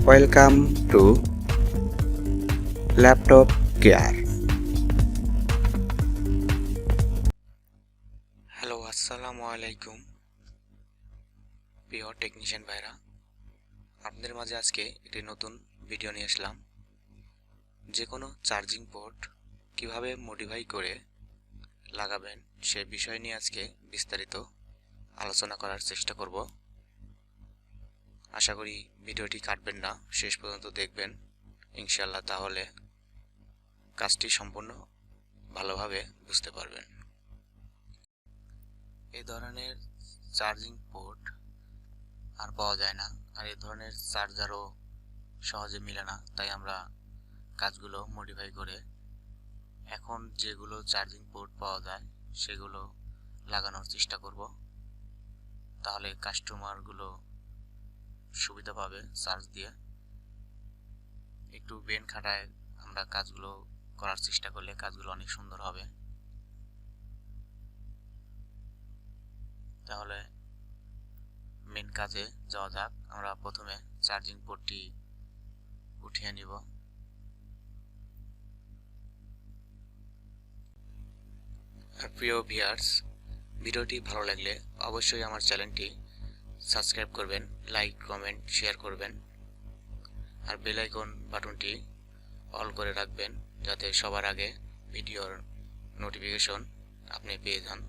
Welcome to Laptop Care. Hello, আসসালামু আলাইকুম প্রিয় টেকনিশিয়ান ভাইরা। আপনাদের মাঝে আজকে একটি নতুন ভিডিও নিয়ে আসলাম। যে কোনো চার্জিং পোর্ট কিভাবে মডিফাই করে লাগাবেন সে বিষয় নিয়ে আজকে বিস্তারিত আলোচনা করার চেষ্টা করব। আশা করি ভিডিওটি কাটবেন না, শেষ পর্যন্ত দেখবেন ইনশাআল্লাহ, তাহলে কাজটি সম্পূর্ণ ভালোভাবে বুঝতে পারবেন। এই ধরনের চার্জিং পোর্ট আর পাওয়া যায় না, আর এই ধরনের চার্জারও সহজে মিলে না। তাই আমরা কাজগুলো মডিফাই করে এখন যেগুলো চার্জিং পোর্ট পাওয়া যায় সেগুলো লাগানোর চেষ্টা করব, তাহলে কাস্টমারগুলো সুবিধা পাবে। চার্জ দিয়ে একটু ব্রেন খাটায় আমরা কাজগুলো করার চেষ্টা করলে কাজগুলো অনেক সুন্দর হবে। তাহলে মেন কাজে যাওয়া যাক। আমরা প্রথমে চার্জিং পোর্টটি উঠিয়ে নিব। প্রিয় ভিউয়ার্স, ভিডিওটি ভালো লাগলে অবশ্যই আমার চ্যানেলটি সাবস্ক্রাইব করবেন, লাইক, কমেন্ট, শেয়ার করবেন, আর বেল আইকন বাটনটি অল করে রাখবেন যাতে সবার আগে ভিডিওর নোটিফিকেশন আপনি পেয়ে যান।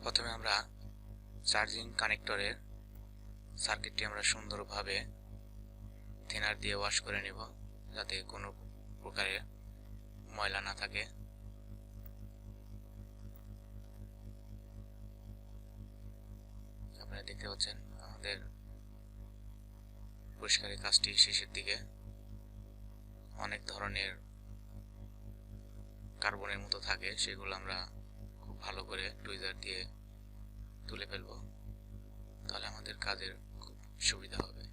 প্রথমে আমরা চার্জিং কানেক্টরের সার্কিটটি আমরা সুন্দরভাবে থিনার দিয়ে ওয়াশ করে নেব যাতে কোনো প্রকারের ময়লা না থাকে। আপনারা দেখতে পাচ্ছেন আমাদের পরিষ্কারের কাজটি শেষের দিকে। অনেক ধরনের কার্বনের মতো থাকে, সেগুলো আমরা খুব ভালো করে টুইজার দিয়ে তুলে ফেলবো, তাহলে আমাদের কাজের খুব সুবিধা হবে।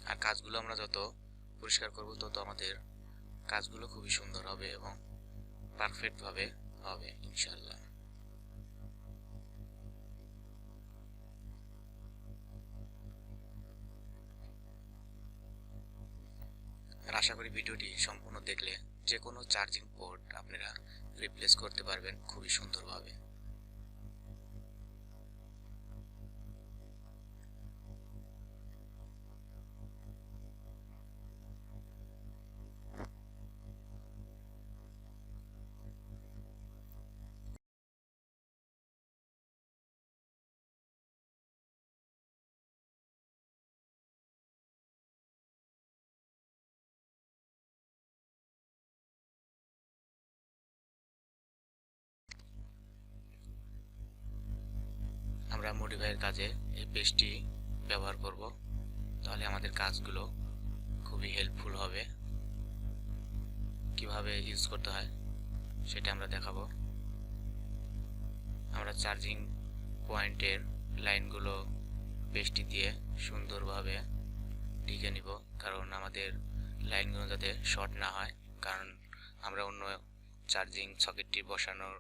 আর কাজগুলো আমরা যত পরিষ্কার করব তত আমাদের কাজগুলো খুবই সুন্দর হবে এবং পারফেক্ট ভাবে হবে ইনশাআল্লাহ। আর আশা করি ভিডিওটি সম্পূর্ণ দেখলে যে কোনো চার্জিং পোর্ট আপনারা রিপ্লেস করতে পারবেন খুবই সুন্দরভাবে। আমরা মডিফাইয়ের কাজে এই পেস্টটি ব্যবহার করব, তাহলে আমাদের কাজগুলো খুবই হেল্পফুল হবে। কিভাবে ইউজ করতে হয় সেটা আমরা দেখাবো। আমরা চার্জিং পয়েন্টের লাইনগুলো পেস্টটি দিয়ে সুন্দরভাবে ঢেকে নিব, কারণ আমাদের লাইনগুলো যাতে শর্ট না হয়। কারণ আমরা অন্য চার্জিং সকেটটি বসানোর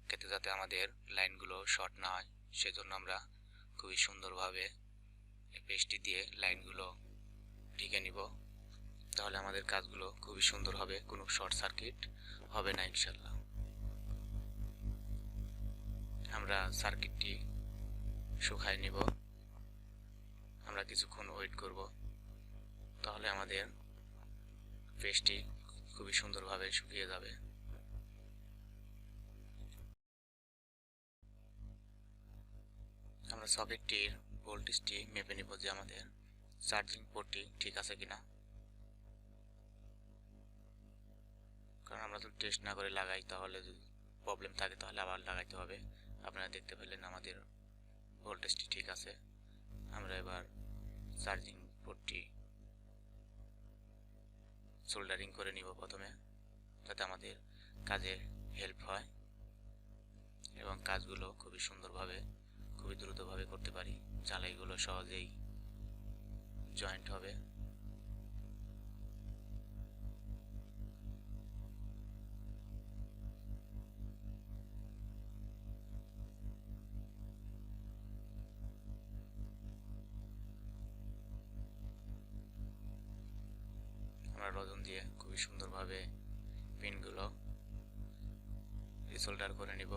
ক্ষেত্রে যাতে আমাদের লাইনগুলো শর্ট না হয়, সেজন্য আমরা খুবই সুন্দরভাবে পেস্টটি দিয়ে লাইনগুলো ঢেকে নিব, তাহলে আমাদের কাজগুলো খুবই সুন্দর হবে, কোনো শর্ট সার্কিট হবে না ইনশাল্লাহ। আমরা সার্কিটটি শুকায় নিব, আমরা কিছুক্ষণ ওয়েট করব, তাহলে আমাদের পেস্টটি খুবই সুন্দরভাবে শুকিয়ে যাবে। আমরা সকেটটির ভোল্টেজটি মেপে নিব যে আমাদের চার্জিং পোর্টটি ঠিক আছে কিনা, কারণ আমরা যদি টেস্ট না করে লাগাই তাহলে যদি প্রবলেম থাকে তাহলে আবার লাগাইতে হবে। আপনারা দেখতে পেলেন আমাদের ভোল্টেজটি ঠিক আছে। আমরা এবার চার্জিং পোর্টটি সোল্ডারিং করে নিব প্রথমে, যাতে আমাদের কাজে হেল্প হয় এবং কাজগুলো খুবই সুন্দরভাবে খুবই দ্রুতভাবে করতে পারি। ঝালাইগুলো সহজেই জয়েন্ট হবে। আমরা রজন দিয়ে খুবই সুন্দরভাবে পিনগুলো সোল্ডার করে নিব।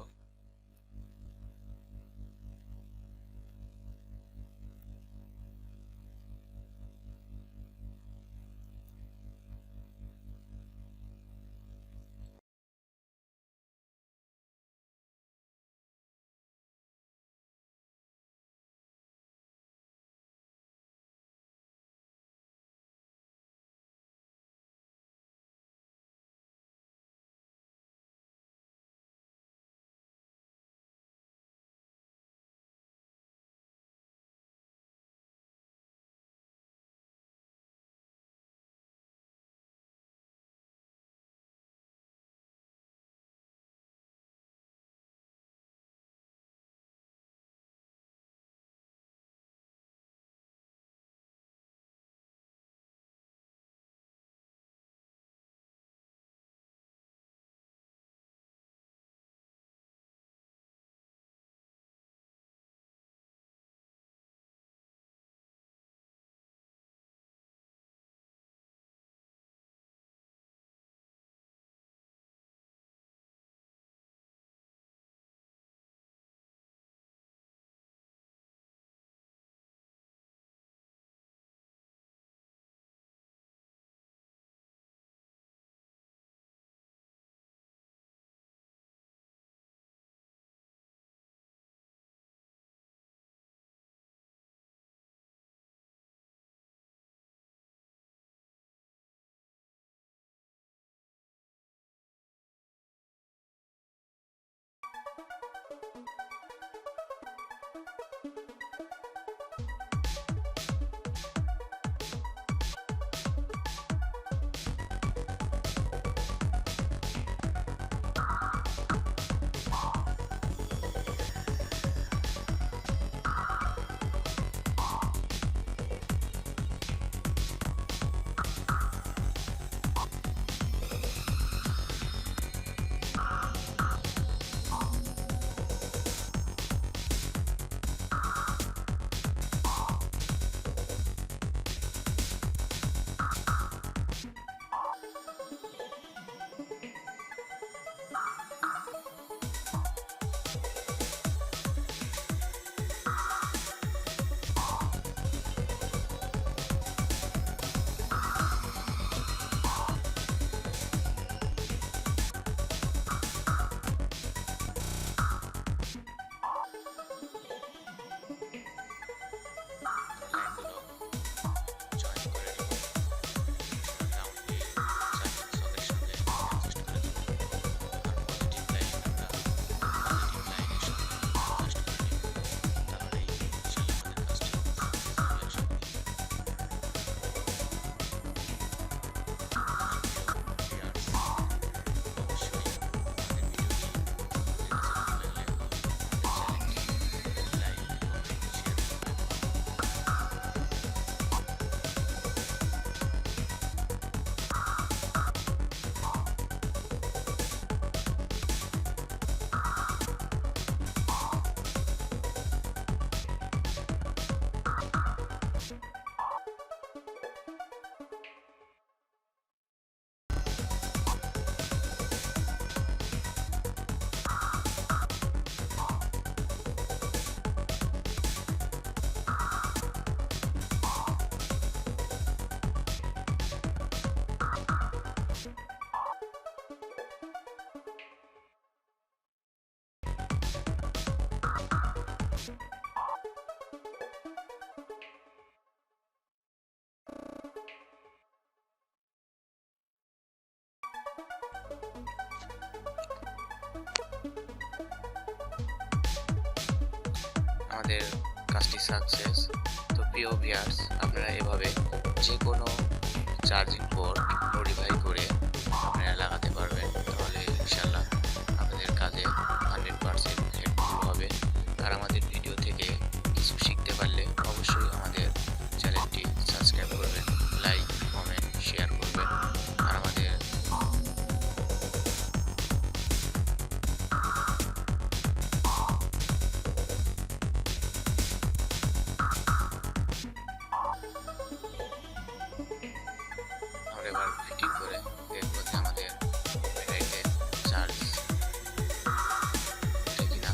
আমাদের কাজটি সাকসেস। প্রিয় ভিউয়ার্স, আপনারা এভাবে যে কোনো চার্জিং পোর্ট মডিফাই করে আপনারা লাগাতে পারবেন, তাহলে ইনশাল্লাহ আপনাদের কাজে 100% হেল্পফুল হবে। আর আমাদের ভিডিও থেকে কিছু শিখতে পারলে অবশ্যই আমাদের চ্যানেলটি সাবস্ক্রাইব করবেন, লাইক কমেন্ট শেয়ার করবেন। আর আমাদের আমরা এবার ফিটিং করে দেখবো যে আমাদের ব্যাটারিতে চার্জ ওঠে কিনা।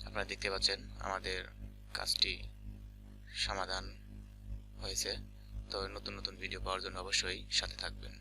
আপনারা দেখতে পাচ্ছেন আমাদের কাজটি সমাধান হয়েছে। তো নতুন নতুন ভিডিও পাওয়ার জন্য অবশ্যই সাথে থাকবেন।